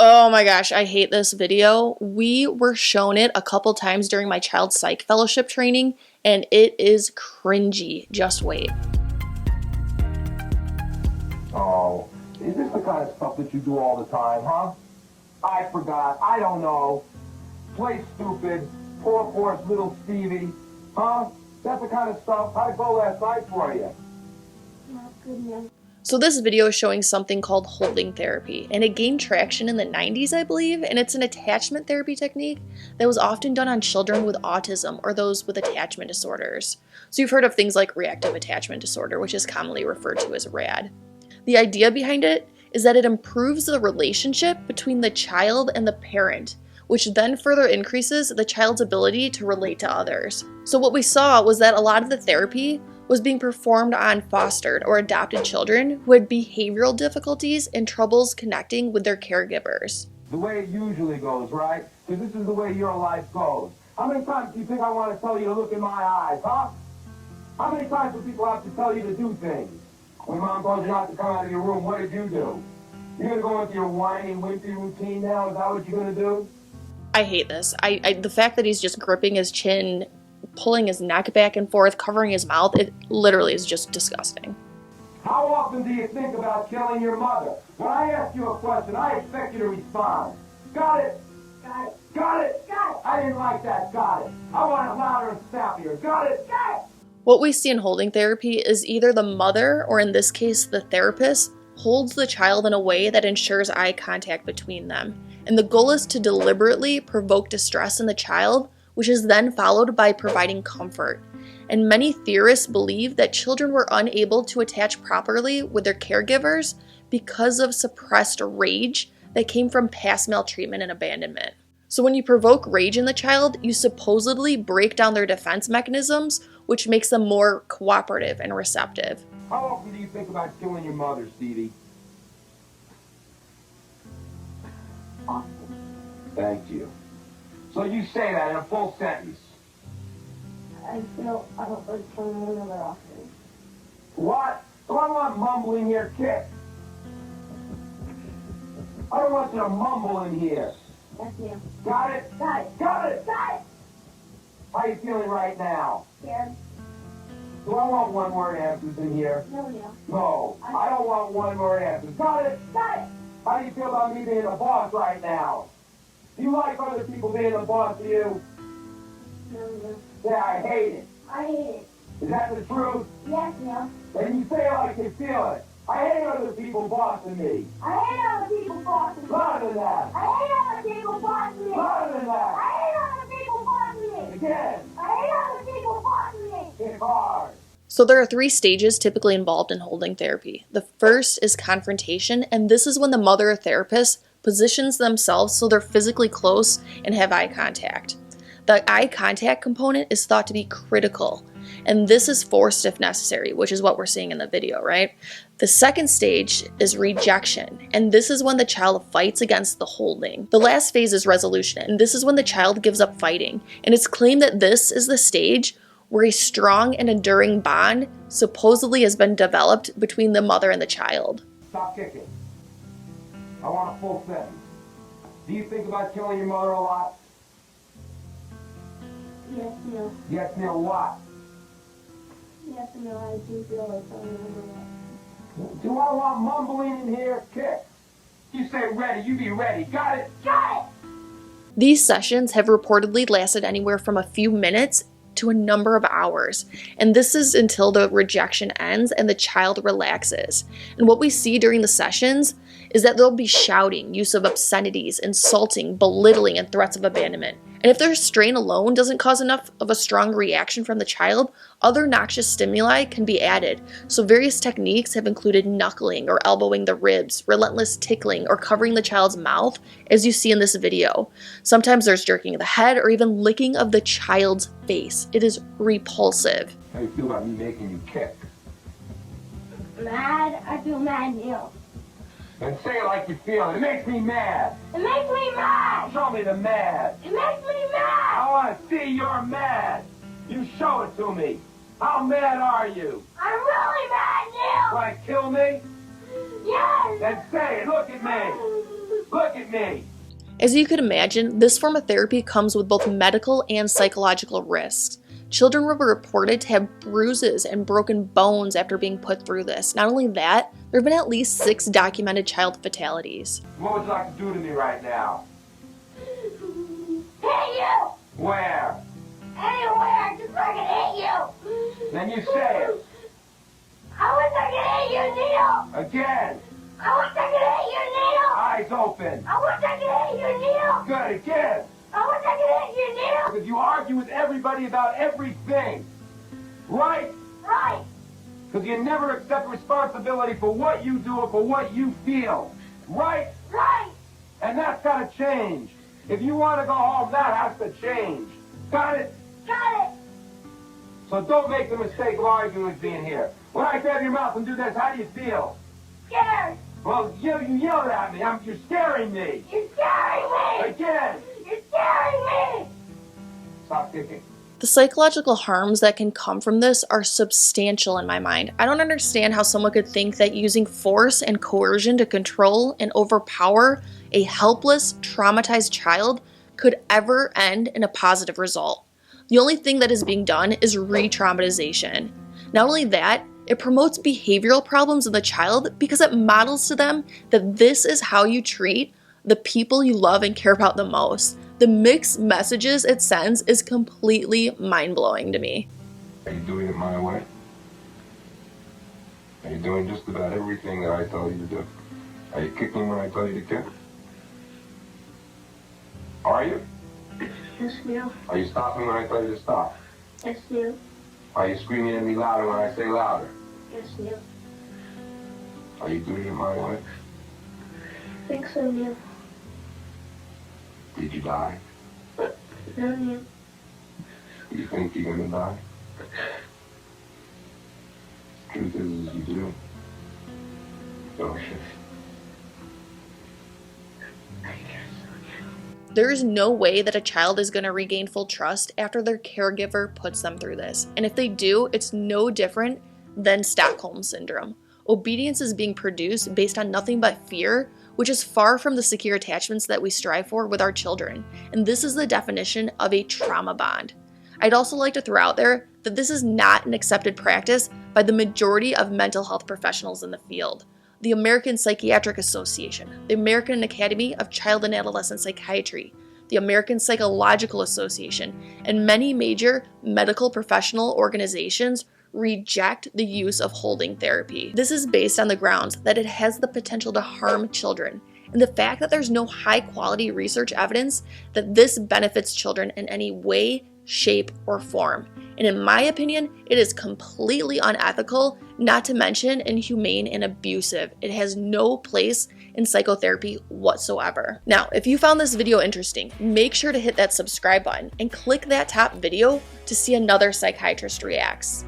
Oh my gosh, I hate this video. We were shown it a couple times during my child psych fellowship training, and it is cringy. Just wait. Oh, is this the kind of stuff that you do all the time, huh? I forgot. I don't know. Play stupid. Poor little Stevie. Huh? That's the kind of stuff. How'd it go last night for you? Not good enough. So this video is showing something called holding therapy, and it gained traction in the 90s, I believe, and it's an attachment therapy technique that was often done on children with autism or those with attachment disorders. So you've heard of things like reactive attachment disorder, which is commonly referred to as RAD. The idea behind it is that it improves the relationship between the child and the parent, which then further increases the child's ability to relate to others. So what we saw was that a lot of the therapy was being performed on fostered or adopted children who had behavioral difficulties and troubles connecting with their caregivers. The way it usually goes, right? Because this is the way your life goes. How many times do you think I want to tell you to look in my eyes, huh? How many times do people have to tell you to do things? When Mom told you not to come out of your room, what did you do? You're going to go into your whining, wimpy routine now? Is that what you're going to do? I hate this. The fact that he's just gripping his chin, pulling his neck back and forth, covering his mouth, it literally is just disgusting. How often do you think about killing your mother? When I ask you a question, I expect you to respond. Got it? Got it. Got it? Got it. I didn't like that. Got it. I want it louder and snappier. Got it? Got it. What we see in holding therapy is either the mother, or in this case the therapist, holds the child in a way that ensures eye contact between them. And the goal is to deliberately provoke distress in the child, which is then followed by providing comfort. And many theorists believe that children were unable to attach properly with their caregivers because of suppressed rage that came from past maltreatment and abandonment. So when you provoke rage in the child, you supposedly break down their defense mechanisms, which makes them more cooperative and receptive. How often do you think about killing your mother, Stevie? Often. Thank you. So you say that in a full sentence. I feel I don't like killing my mother often. What? So I want mumbling here, kick. I don't want you to mumble in here. Yes, ma'am. Got it? Got it. Got it? Got it. How you feeling right now? Scared. Do I want one-word answers in here? No, yeah. No, I don't want one-word answers. Got it? Got it. How do you feel about me being the boss right now? Do you like other people being the boss of you? No, yeah. Yeah, I hate it. I hate it. Is that the truth? Yes, ma'am. And you say it like you feel it. I hate other people bossing me. I hate other people bossing me. Louder than that. I hate other people bossing me. Louder than that. I hate other people bossing me. Again. I hate other people bossing me. Kick hard. So there are 3 stages typically involved in holding therapy. The first is confrontation, and this is when the mother or therapist positions themselves so they're physically close and have eye contact. The eye contact component is thought to be critical, and this is forced if necessary, which is what we're seeing in the video, right? The second stage is rejection, and this is when the child fights against the holding. The last phase is resolution, and this is when the child gives up fighting, and it's claimed that this is the stage where a strong and enduring bond supposedly has been developed between the mother and the child. Stop kicking. I want a full sentence. Do you think about killing your mother a lot? Yes, ma'am. Yes, Neil, what? Yes, ma'am. I do feel like killing my mother. Do I want mumbling in here? Kick. You say ready, you be ready. Got it? Got it. These sessions have reportedly lasted anywhere from a few minutes to a number of hours, and this is until the rejection ends and the child relaxes. And what we see during the sessions is that they'll be shouting, use of obscenities, insulting, belittling, and threats of abandonment. And if their strain alone doesn't cause enough of a strong reaction from the child, other noxious stimuli can be added. So various techniques have included knuckling or elbowing the ribs, relentless tickling, or covering the child's mouth, as you see in this video. Sometimes there's jerking of the head or even licking of the child's face. It is repulsive. How do you feel about me making you kick? Mad. I feel mad, Neil. And say it like you feel it. It makes me mad. It makes me mad. Show me the mad. It makes me I mad. want to see you're mad. You show it to me. How mad are you? I'm really mad, Neil. Want to kill me? Yes. Then say it. Look at me. Look at me. As you could imagine, this form of therapy comes with both medical and psychological risks. Children were reported to have bruises and broken bones after being put through this. Not only that, there have been at least 6 documented child fatalities. What would you like to do to me right now? Hit you! Where? Anywhere! Just fucking hit you! Then you say it. I wish I could hit you, Neil! Again. I wish I could hit you, Neil! Eyes open. I wish I could hit you, Neil! Good, again. I wish I could hit you, Neil! Because you argue with everybody about everything. Right? Right! Because you never accept responsibility for what you do or for what you feel. Right? Right! And that's got to change. If you want to go home, that has to change. Got it? Got it! So don't make the mistake of arguing with being here. When I grab your mouth and do this, how do you feel? Scared! Well, you yelled at me. You're scaring me. You're scaring me! Again. You're scaring me! Stop kicking. The psychological harms that can come from this are substantial in my mind. I don't understand how someone could think that using force and coercion to control and overpower a helpless, traumatized child could ever end in a positive result. The only thing that is being done is re-traumatization. Not only that, it promotes behavioral problems in the child because it models to them that this is how you treat the people you love and care about the most. The mixed messages it sends is completely mind-blowing to me. Are you doing it my way? Are you doing just about everything that I tell you to do? Are you kicking when I tell you to kick? Are you? Yes, Neil. Are you stopping when I tell you to stop? Yes, Neil. Are you screaming at me louder when I say louder? Yes, Neil. Are you doing it my way? I think so, Neil. Did you die? No, Neil. Do you think you're gonna die? Truth is, you do. Don't you? There is no way that a child is going to regain full trust after their caregiver puts them through this. And if they do, it's no different than Stockholm Syndrome. Obedience is being produced based on nothing but fear, which is far from the secure attachments that we strive for with our children. And this is the definition of a trauma bond. I'd also like to throw out there that this is not an accepted practice by the majority of mental health professionals in the field. The American Psychiatric Association, the American Academy of Child and Adolescent Psychiatry, the American Psychological Association, and many major medical professional organizations reject the use of holding therapy. This is based on the grounds that it has the potential to harm children, and the fact that there's no high-quality research evidence that this benefits children in any way, shape, or form. And in my opinion, it is completely unethical, not to mention inhumane and abusive. It has no place in psychotherapy whatsoever. Now, if you found this video interesting, make sure to hit that subscribe button and click that top video to see another psychiatrist reacts.